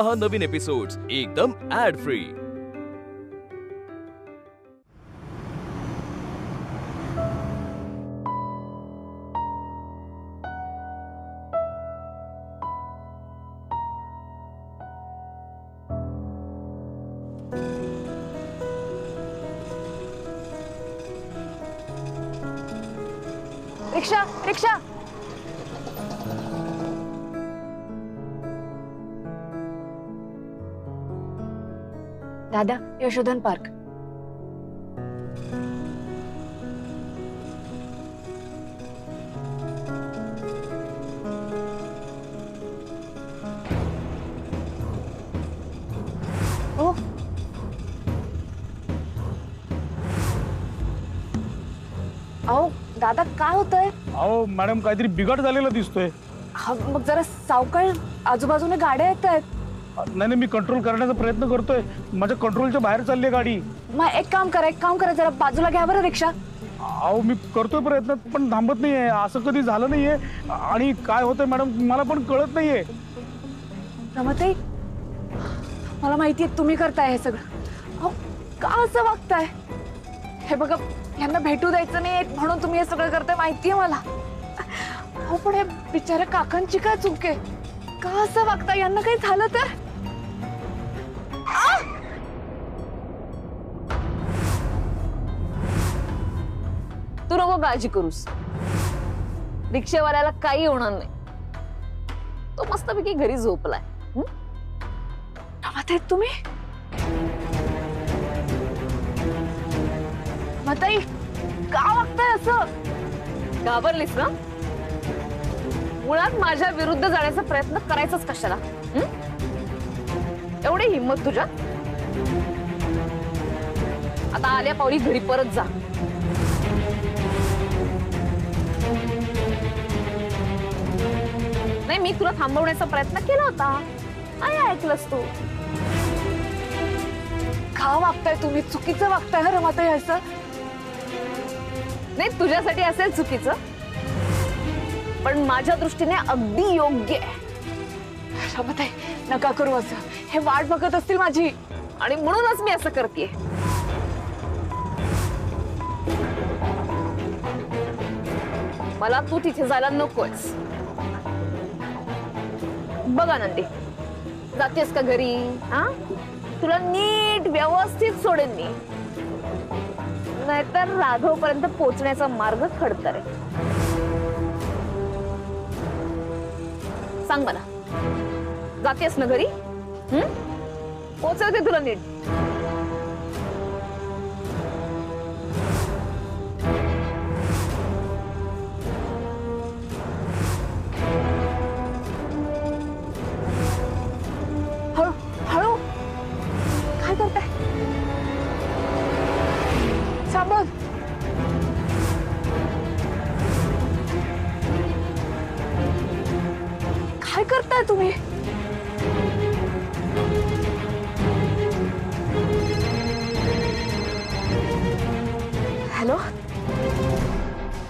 पहा नवीन एपिसोड्स एकदम add free. रिक्षा रिक्षा दादा, यशोधन पार्क। ओ आओ दादा, काय होतंय? अहो मॅडम, काहीतरी बिघाड झालेला दिसतोय। हा, मग जरा सावकाश, आजूबाजूने गाड्या येत आहेत। नाही, मी कंट्रोल करण्याचा प्रयत्न करतोय, माझ्या कंट्रोलच्या बाहेर चालली आहे गाडी। मग एक काम करा, जरा बाजूला घ्या बरं रिक्षा। अहो मी करतोय प्रयत्न, पण थांबत नाहीये। असं कधी झालं नाहीये आणि काय होतंय मॅडम मला पण कळत नाहीये। रमाताई, मला माहितीये तुम्ही करताय हे सगळं। अहो का असं वागताय? हे बघा, यांना भेटू द्यायचं नाही म्हणून तुम्ही हे सगळं करताय, माहितीये मला। हो, पण हे बिचाऱ्या काकांची काय चूक आहे? का असं वागताय? यांना काही झालं तर? तू नको काळजी करूस, रिक्षेवाल्याला काही होणार नाही। तो मस्तपैकी घरी झोपलाय। रमाताई, तुम्ही रमाताई, का वागताय असं? घाबरलीस ना? मुळात माझ्या विरुद्ध जाण्याचा प्रयत्न करायचाच कशाला? एवढी हिम्मत तुझ्या? आता आल्या पावली घरी परत जा। नाही, मी तुला थांबवण्याचा प्रयत्न केला होता, काय ऐकलंस तू? का वागताय तुम्ही? चुकीचं वागताय ना रमाताई असं? नाही, तुझ्यासाठी असेल चुकीचं, पण माझ्या दृष्टीने अगदी योग्य आहे। रमाताई, नका करू असं, हे वाट बघत असतील माझी, आणि म्हणूनच मी असं करतेय। मला तू तिथे जायला नकोयस। बघा नंदी, जातेस का घरी? हा, तुला नीट व्यवस्थित सोडेन मी, नाहीतर राघव पर्यंत पोहोचण्याचा मार्ग खडतर आहे। सांग मला, जातेस ना घरी? पोहोचवते तुला नीट। हळू हळू, काय करताय? सांभाळ। काय करताय तुम्ही? हॅलो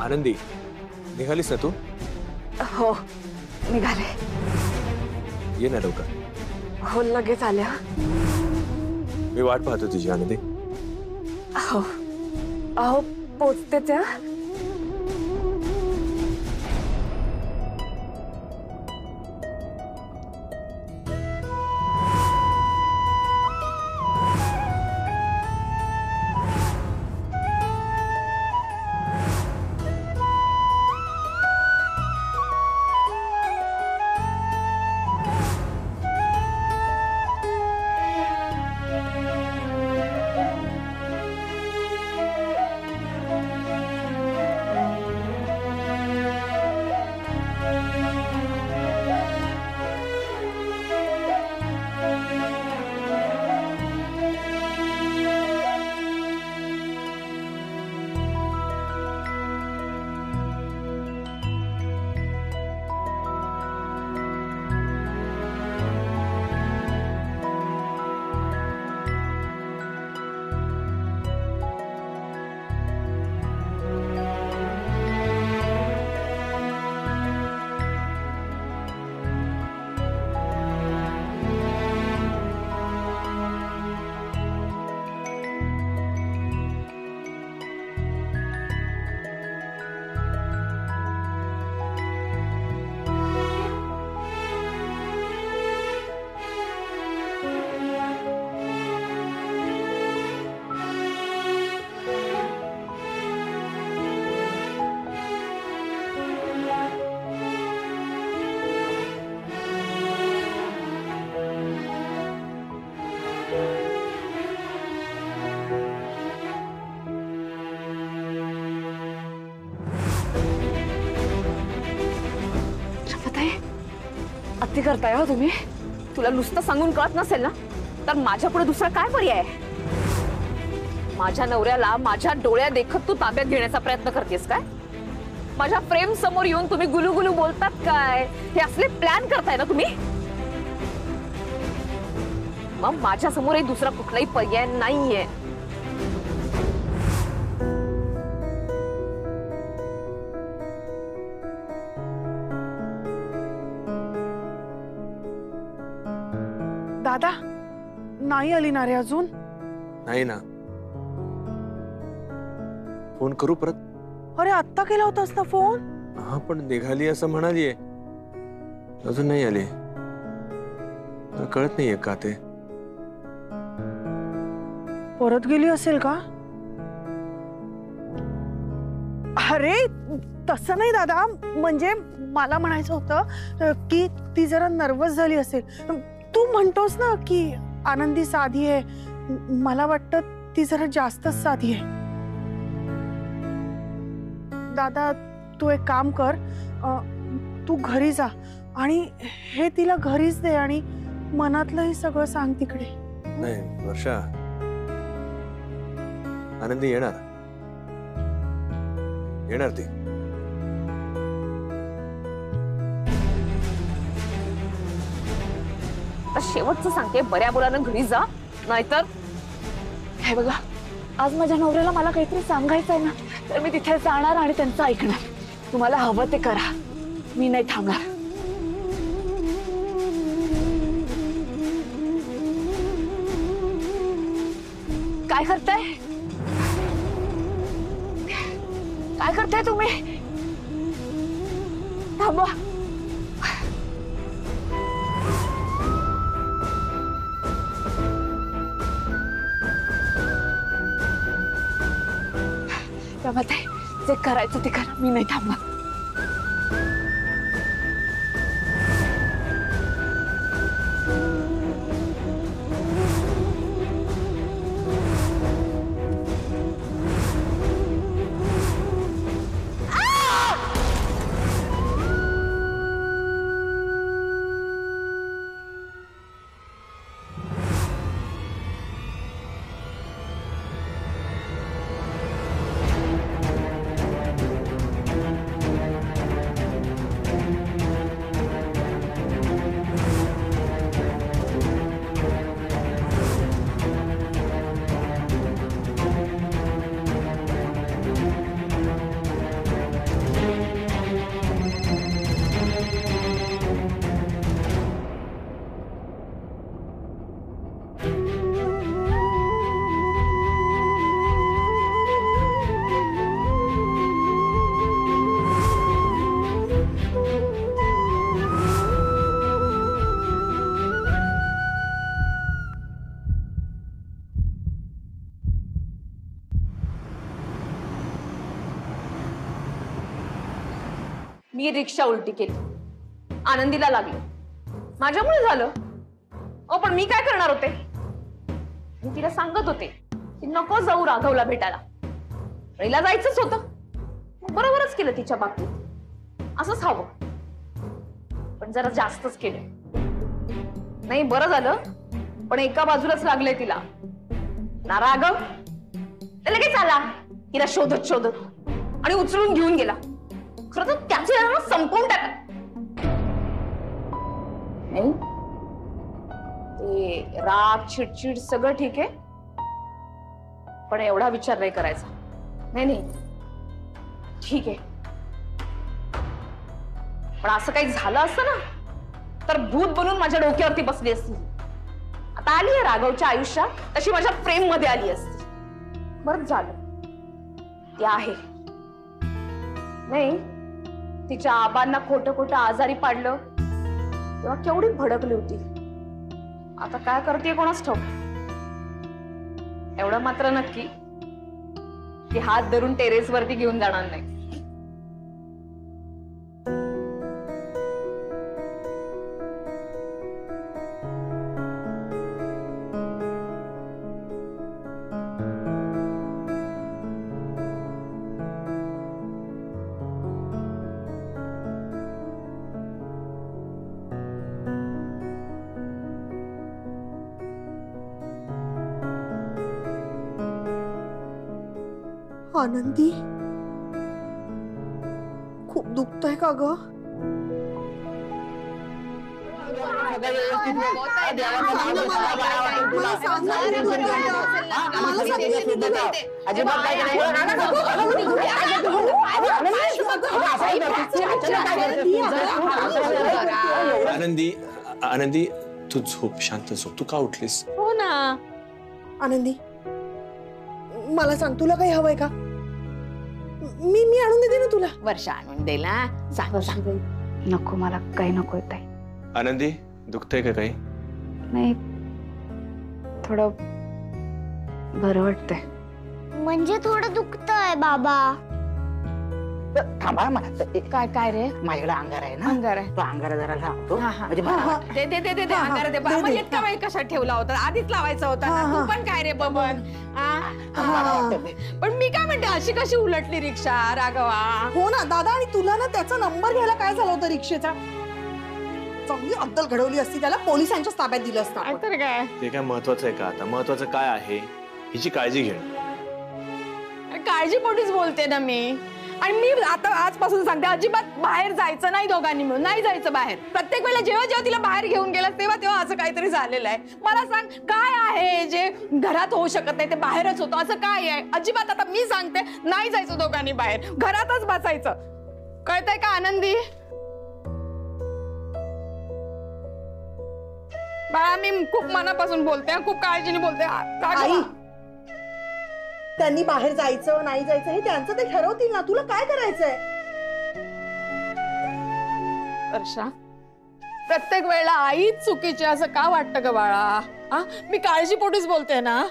आनंदी, निघालीस ना तू? हो, निघाले। ये ना लवकर। हो, लगेच आल्या। मी वाट पाहतो तुझी आनंदी। हो, अहो पोचते त्या। किती करताय हो तुम्ही? तुला नुसतं सांगून कळत नसेल ना, तर माझ्या पुढे दुसरा काय पर्याय आहे? माझ्या नवऱ्याला माझ्या डोळ्या देखत तू ताब्यात घेण्याचा प्रयत्न करतेस काय? माझ्या प्रेम समोर येऊन तुम्ही गुलुगुलू बोलतात काय? हे असले प्लॅन करताय ना तुम्ही? मग माझ्या समोर दुसरा कुठलाही पर्याय नाहीये. दादा नाही आली ना रे अजून? नाही ना. फोन करू परत? अरे आत्ता केला होतास ना फोन? हा, पण निघाली असं म्हणालीये. अजून नाही आली. मला कळत नाहीये का ते. परत गेली असेल का? अरे तसं नाही दादा, म्हणजे मला म्हणायचं होतं की ती जरा नर्वस झाली असेल. तू म्हणतोस ना की आनंदी साधी आहे, मला वाटतं ती जरा जास्तच साधी आहे. दादा तू एक काम कर, तू घरी जा आणि हे तिला घरीच दे आणि मनातलंही सगळं सांग तिकडे. नाही वर्षा, आनंदी येणार येणार ती. आता शेवटचं सांगते, बऱ्या बोलानं घरी जा, नाहीतर हे बघा, आज माझ्या नवऱ्याला मला काहीतरी सांगायचं आहे ना, तर मी तिथे जाणार आणि त्यांचं ऐकणार. तुम्हाला हवं ते करा, मी नाही थांबणार. काय करताय? काय करताय तुम्ही? थांबा. त्यामध्ये जे करायचं ते करा, मी नाही थांबणार. मी रिक्षा उलटी केली, आनंदीला लागली, माझ्यामुळे झालं. पण मी काय करणार होते? मी तिला सांगत होते की नको जाऊ राघवला भेटायला, पहिला जायचंच होतं. बरोबरच केलं तिच्या बाबतीत, असंच हवं, पण जरा जास्तच केलं. नाही बरं झालं, पण एका बाजूलाच लागले तिला ना. राघव लगेच आला तिला शोधत शोधत आणि उचलून घेऊन गेला. खरं तर त्याचे संपवून टाका. नाही ते राग चिडचिड सगळं ठीक आहे, पण एवढा विचार नाही करायचा. नाही नाही ठीक आहे, पण असं काही झालं असतं ना तर भूत बनून माझ्या डोक्यावरती बसली असती. आता आली आहे राघवच्या आयुष्यात, तशी माझ्या प्रेम मध्ये आली असती. बरं झालं ती आहे. नाही तिच्या आबांना खोटं खोटं आजारी पाडलं तेव्हा केवढी भडकली होती. आता काय करते कोणास ठाऊक. एवढं मात्र नक्की की हात धरून टेरेस वरती घेऊन जाणार नाही. आनंदी, खूप दुखतंय का ग? आनंदी आनंदी तू झोप, शांत झोप. तू का उठलीस? हो ना. आनंदी, मला सांग, तुला काही हवंय का? मी आणून देते ना तुला. वर्षा आणून देईल ना. सांग सांग. नको, मला काही नको ताई. आनंदी, दुखतंय का काही? नाही, थोडं बरं वाटतंय. म्हणजे थोडं दुखतंय बाबा. थांबा काय काय रे? माझ्याकडे अंगार आहे ना, अंगार आहे. तो अंगार जरा लावतो. हा, हा. म्हणजे मला वाटतं. दे दे दे दे दे अंगार दे. मग इतका वेळ कशात ठेवला होता? आधीच लावायचा होता ना. तू पण काय रे बबन? मला वाटतं ते. पण मी काय म्हणते, अशी कशी उलटली रिक्षा राघवा? हो ना दादा, आणि तुला ना त्याचा नंबर घ्यायला काय झालं होतं रिक्षेचा? चांगली अद्दल घडवली असती, त्याला पोलिसांच्या ताब्यात दिलं असतं आपण. तर काय ते काय महत्वाचं आहे का आता? महत्वाचं काय आहे? हिची काळजी घेणं. काळजीपोटीच बोलते ना मी. आणि मी आता आजपासून सांगते, अजिबात बाहेर जायचं नाही दोघांनी मिळून. नाही जायचं बाहेर. प्रत्येक वेळेला जेव्हा जेव्हा तिला बाहेर घेऊन गेला तेव्हा तेव्हा असं काहीतरी झालेलं आहे. मला सांग, काय आहे जे घरात होऊ शकत नाही ते बाहेरच होतं? असं काय आहे? अजिबात आता मी सांगते, नाही जायचं दोघांनी बाहेर. घरातच बसायचं. कळतंय का आनंदी? बाळा, मी खूप मनापासून बोलते, खूप काळजीने बोलते. आई, त्यांनी बाहेर जायचं नाही जायचं हे त्यांचं ते ठरवतील ना. तुला काय करायचंय? वर्षा, प्रत्येक वेळेला आईच चुकीची असं का वाटतं ग बाळा? मी काळजीपोटीच बोलते ना.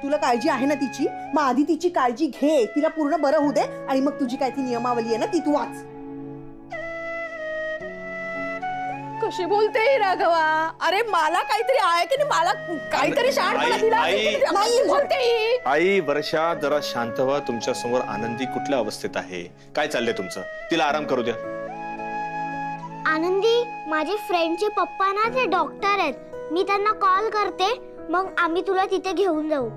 तुला काळजी आहे ना तिची? मग आधी तिची काळजी घे, तिला पूर्ण बरं होऊ दे, आणि मग तुझी काय ती नियमावली आहे ना ती तू वाच. कशी बोलते राघवा? अरे मला काहीतरी आहे की नाही? मला काहीतरी शहाणपणा दिला आई- नाही बोलते ही. आई, वर्षा जरा शांत व्हा. तुमच्या समोर आनंदी कुठल्या अवस्थेत आहे? काय चाललंय तुमचं? तिला आराम करू द्या. आनंदी, माझे फ्रेंडचे पप्पा ना ते डॉक्टर आहेत. मी त्यांना कॉल करते, मग आम्ही तुला तिथे घेऊन जाऊ.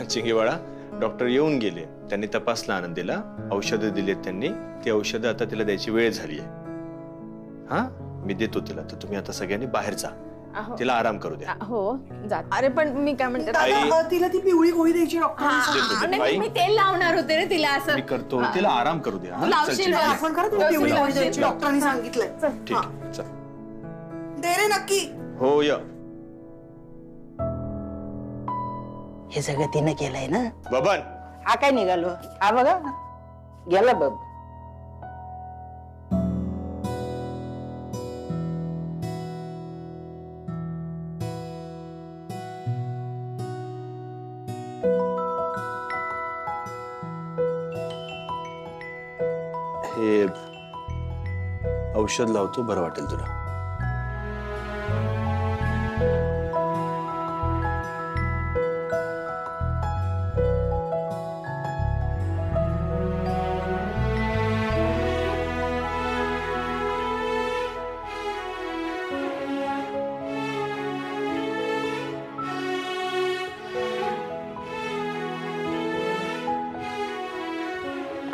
चिंगी बाळा, डॉक्टर येऊन गेले. त्यांनी तपासलं आनंदीला, औषधं दिलीत त्यांनी. ती औषधं आता तिला द्यायची वेळ झाली आहे. हा, मी देतो तिला. तर तुम्ही आता सगळ्यांनी बाहेर जा, तिला आराम करू द्या. हो जात. अरे पण मी काय म्हणते, दादा, तिला ती पिवळी गोळी द्यायची डॉक्टर. आई, मी तेल लावणार होते रे तिला. असं मी करतो, तिला आराम करू द्या. हा? चल, लावशील चिंगी. ना? आपण करा, तिला पिवळी गोळी द्यायची डॉक्टरांनी सांगितलंय. ठीक हा. आहे, चल. दे रे नक्की. हो या. हे सगळं तिने केलंय ना. बबन, हा काय निघालो? हा बघा, गेला बब. हे औषध लावतो, बरं वाटेल तुला.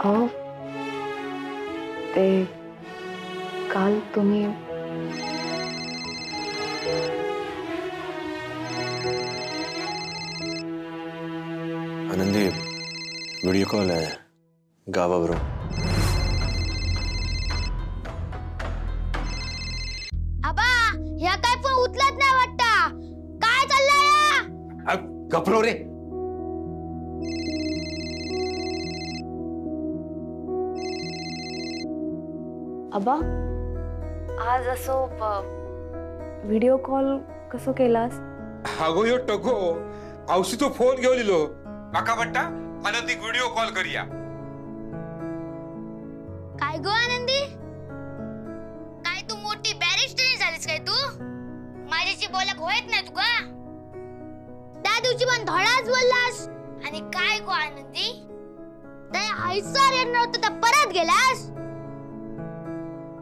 अहो, ते काल तुम्ही आनंदी, व्हिडिओ कॉल आहे गावावरून. आबा, ह्या काय पण उचलत नाही वाटतं. काय चाललंय? गप्रो रे. अबा, आज असो व्हिडिओ कॉल कसो केलास? अगो यो टगो औषधो फोन घेऊन लिहिलो. माका म्हणता आनंदी व्हिडिओ कॉल करूया. काय गो आनंदी? काय तू मोठी बॅरिस्टर झालीस काय तू? माझ्याशी बोलक होत नाही तुका? त्या दिवशी पण धडाच बोललास. आणि काय गो आनंदी? त्या आईसार येणार होतं तर परत गेलास?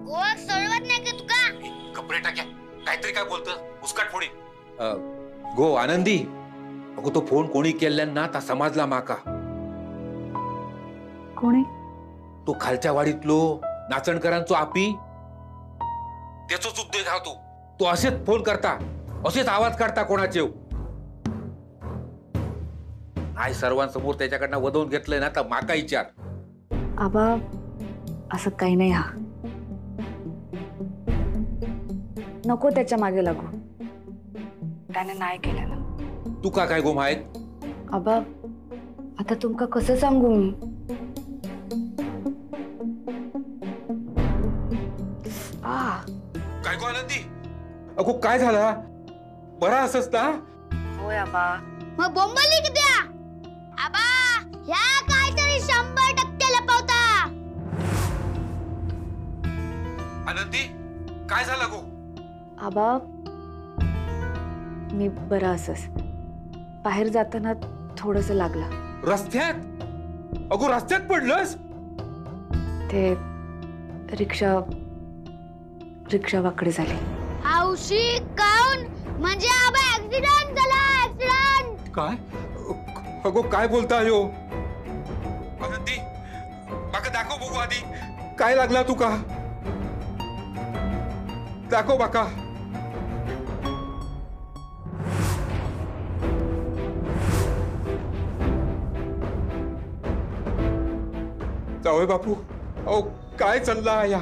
गोवा सोडवत नाही का तुका? कपडे टाक्या काहीतरी काय बोलतं उसकाट फोडी. गो आनंदी, अगो तो फोन कोणी केल्यान ना ता समजला माका. कोण आहे? तो खालच्या वाडीतलो नाचणकरांचो आपी त्याचोच उद्योग हा तो. तो असेच फोन करता, असेच आवाज काढता कोणाचे. नाही सर्वांसमोर त्याच्याकडनं वदवून घेतलंय ना तर माका विचार. आबा असं काही नाही. हा नको त्याच्या मागे लागू. त्याने नाही केलं ना. तुका काय गो माहित? आबा आता तुमका कसं सांगू मी? काय गो आनंदी? अगो काय झाला? बरा असस ना? होय आबा. मग बोंबली किती आबा? ह्या काहीतरी 100% लपवता. आनंदी काय झालं गो? आबा मी बरा असस. बाहेर जाताना थोडस लागलं. रस्त्यात? अगो रस्त्यात पडलंस? ते रिक्षा वाकडे झाली. हौशी काऊन? म्हणजे आबा ऍक्सिडेंट झाला. ऍक्सिडेंट. काय? अगो काय बोलता यो? आनंदी माका दाखव बघू आधी. काय लागला तुका? दाखव बाका. जावय बापू, अहो काय चालला या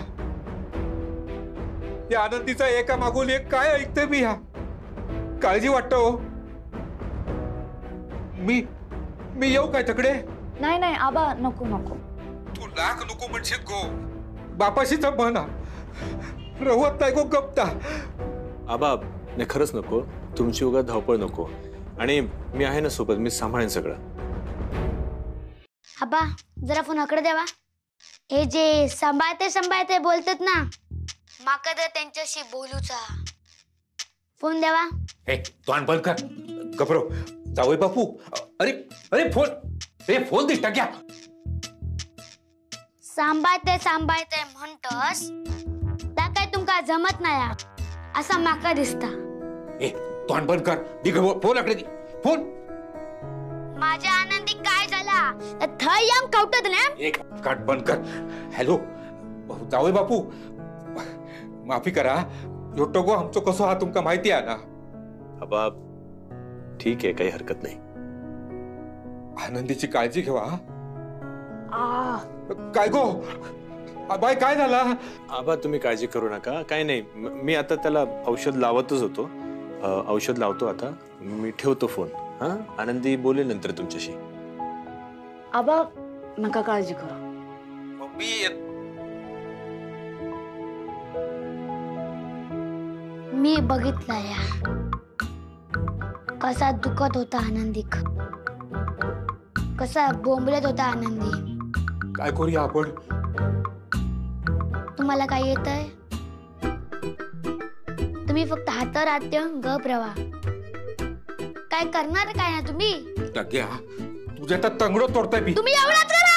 आनंदीचा एका मागून एक काय ऐकते मी. ह्या काळजी वाटत हो. मी येऊ काय तकडे? नाही नाही आबा नको नको. तू लाख नको म्हणशील गो. बापाशी म्हणा रवत नाही गो गप्ता. आबा नाही खरंच नको. तुमची उगा धावपळ नको. आणि मी आहे ना सोबत. मी सांभाळेन सगळं. आबा जरा फोन अकडे द्यावा. हे जे सांभाळते बोलतात ना, माका तर त्यांच्याशी बोलूचा. फोन द्यावा. हे तोंड बंद कर. गबरो जावई बापू. अरे अरे फोन. हे फोन दिसता क्या? सांभाळते म्हणतोस त्या काय तुमका जमत नाही असा माका दिसता. ए तोंड बंद कर. दी फोन अकडे दी फोन. माझ्या आनंदी काय झाला तर थय याम कवटत ना. एक काट बंद कर. हॅलो जावई बापू माफी करा. योटोगो आमचो कसो हा तुमका माहिती आहे ना. आबा ठीक आहे काही हरकत नाही. आनंदीची काळजी घेवा. काय गो बाय काय झाला? आबा तुम्ही काळजी करू नका. काय नाही. मी आता त्याला औषध लावतच होतो. औषध लावतो आता. मी ठेवतो फोन. हा आनंदी बोलेल नंतर तुमच्याशी. आबा नका काळजी करू. मी बघितला या कसा दुखत होता आनंदी. कसा बोंबलत होता आनंदी. काय करूया आपण? तुम्हाला काय येतंय? तुम्ही फक्त हातावर हात देऊन गप रवा. काय करणार काय ना तुम्ही? टग्या तुझ्या तर तंगडो तोडताय मी. तुम्ही एवढाच करा.